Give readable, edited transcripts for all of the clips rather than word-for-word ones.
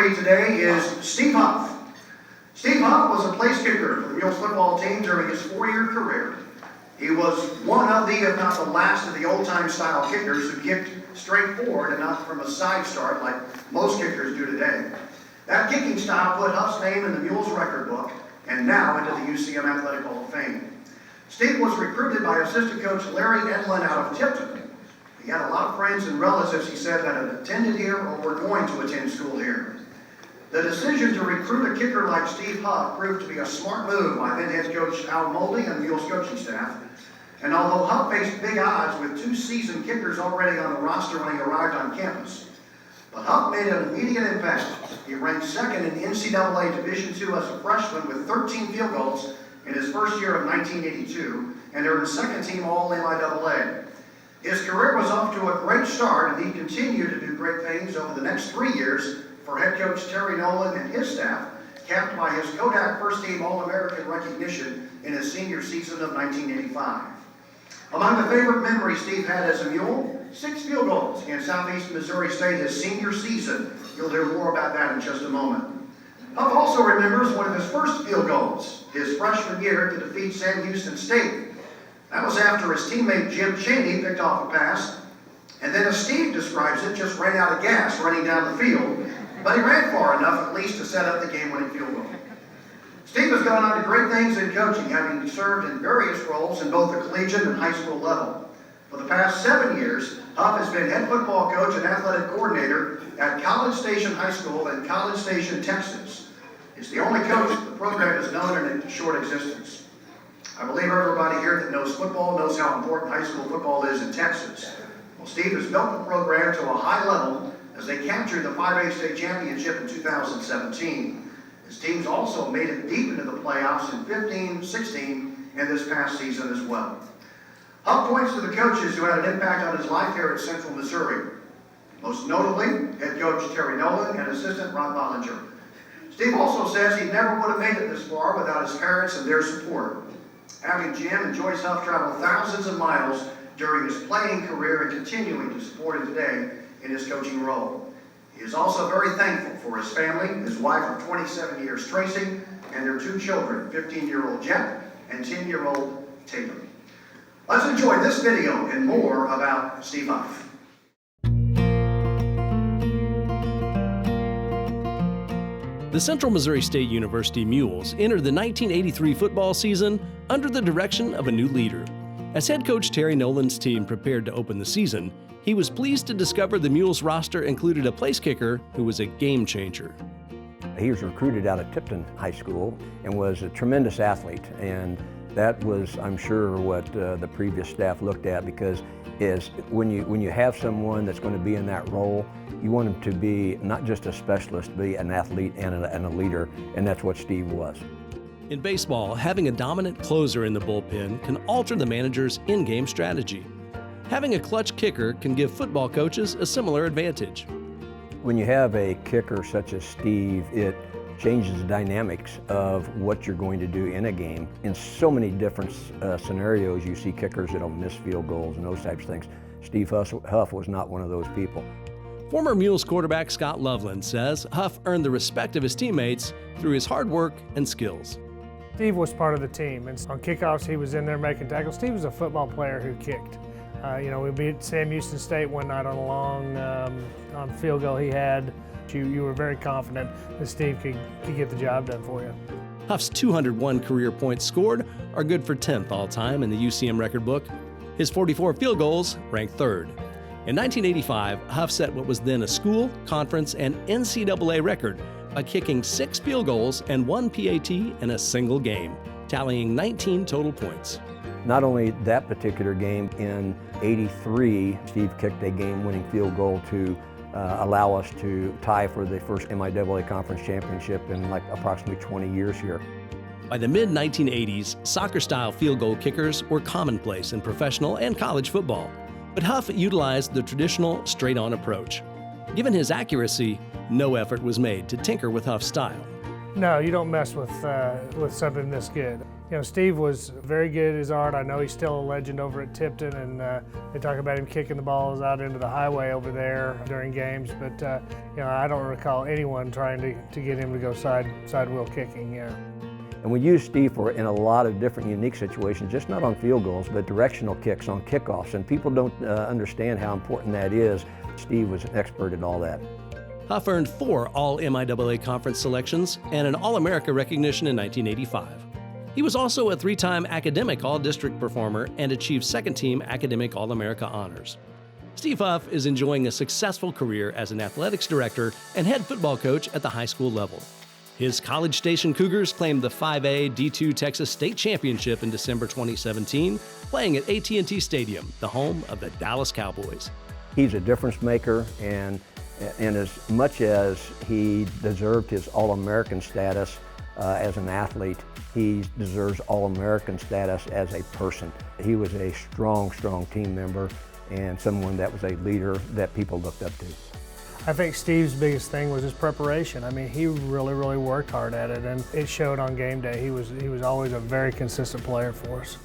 referee today is Steve Huff. Steve Huff was a place kicker for the Mules football team during his 4-year career. He was one of the, if not the last of the old-time style kickers who kicked straight forward and not from a side start like most kickers do today. That kicking style put Huff's name in the Mules record book and now into the UCM Athletic Hall of Fame. Steve was recruited by assistant coach Larry Edlin out of Tipton. He had a lot of friends and relatives, he said, that had attended here or were going to attend school here. The decision to recruit a kicker like Steve Huff proved to be a smart move by then head coach Al Moldy and the Mules coaching staff. And although Huff faced big odds with 2 seasoned kickers already on the roster when he arrived on campus, but Huff made an immediate impact. He ranked second in NCAA Division II as a freshman with 13 field goals in his first year of 1982 and earned second team All-MIAA. His career was off to a great start, and he continued to do great things over the next 3 years for head coach Terry Nolan and his staff, capped by his Kodak First Team All-American recognition in his senior season of 1985. Among the favorite memories Steve had as a Mule, 6 field goals against Southeast Missouri State his senior season. You'll hear more about that in just a moment. Huff also remembers one of his first field goals, his freshman year to defeat Sam Houston State. That was after his teammate Jim Chaney picked off a pass, and then as Steve describes it, just ran out of gas running down the field, but he ran far enough at least to set up the game-winning field goal. Steve has gone on to great things in coaching, having served in various roles in both the collegiate and high school level. For the past 7 years, Huff has been head football coach and athletic coordinator at College Station High School in College Station, Texas. He's the only coach the program has known in its short existence. I believe everybody here that knows football knows how important high school football is in Texas. Well, Steve has built the program to a high level as they captured the 5A state championship in 2017. His teams also made it deep into the playoffs in 15, 16, and this past season as well. Huff points to the coaches who had an impact on his life here at Central Missouri. Most notably, head coach Terry Nolan and assistant Ron Bollinger. Steve also says he never would have made it this far without his parents and their support. Having Jim and Joyce Huff travel thousands of miles during his playing career and continuing to support him today in his coaching role. He is also very thankful for his family, his wife of 27 years, Tracy, and their 2 children, 15-year-old Jet and 10-year-old Tatum. Let's enjoy this video and more about Steve Huff. The Central Missouri State University Mules entered the 1983 football season under the direction of a new leader. As head coach Terry Nolan's team prepared to open the season, he was pleased to discover the Mules roster included a place kicker who was a game changer. He was recruited out of Tipton High School and was a tremendous athlete, and that was, I'm sure, what the previous staff looked at, because when you have someone that's going to be in that role, you want him to be not just a specialist, be an athlete and a leader, and that's what Steve was. In baseball, having a dominant closer in the bullpen can alter the manager's in-game strategy. Having a clutch kicker can give football coaches a similar advantage. When you have a kicker such as Steve, it changes the dynamics of what you're going to do in a game. In so many different scenarios, you see kickers that'll miss field goals and those types of things. Steve Huff was not one of those people. Former Mules quarterback Scott Loveland says Huff earned the respect of his teammates through his hard work and skills. Steve was part of the team, and on kickoffs he was in there making tackles. Steve was a football player who kicked. We beat Sam Houston State one night on a long on field goal he had. You were very confident that Steve could get the job done for you. Huff's 201 career points scored are good for 10th all-time in the UCM record book. His 44 field goals ranked 3rd. In 1985, Huff set what was then a school, conference, and NCAA record by kicking 6 field goals and 1 PAT in a single game, tallying 19 total points. Not only that particular game, in '83, Steve kicked a game-winning field goal to allow us to tie for the first MIAA conference championship in like approximately 20 years here. By the mid-1980s, soccer-style field goal kickers were commonplace in professional and college football, but Huff utilized the traditional straight-on approach. Given his accuracy, no effort was made to tinker with Huff's style. No, you don't mess with something this good. You know, Steve was very good at his art. I know he's still a legend over at Tipton, and they talk about him kicking the balls out into the highway over there during games. But you know, I don't recall anyone trying to get him to go side wheel kicking. Yeah. And we use Steve in a lot of different unique situations, just not on field goals, but directional kicks on kickoffs. And people don't understand how important that is. Steve was an expert at all that. Huff earned 4 All-MIAA conference selections and an All-America recognition in 1985. He was also a 3-time academic All-District performer and achieved second-team academic All-America honors. Steve Huff is enjoying a successful career as an athletics director and head football coach at the high school level. His College Station Cougars claimed the 5A D2 Texas State Championship in December 2017, playing at AT&T Stadium, the home of the Dallas Cowboys. He's a difference maker, and as much as he deserved his All-American status as an athlete, he deserves All-American status as a person. He was a strong team member and someone that was a leader that people looked up to. I think Steve's biggest thing was his preparation. I mean, he really worked hard at it, and it showed on game day. He was always a very consistent player for us.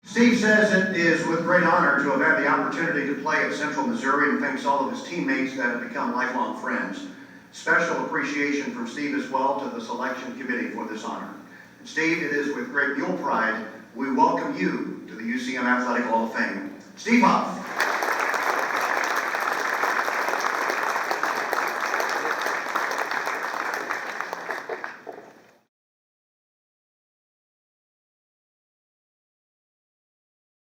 Steve says it is with great honor to have had the opportunity to play at Central Missouri, and thanks all of his teammates that have become lifelong friends. Special appreciation from Steve as well to the selection committee for this honor. And Steve, it is with great mule pride we welcome you to the UCM Athletic Hall of Fame. Steve Huff.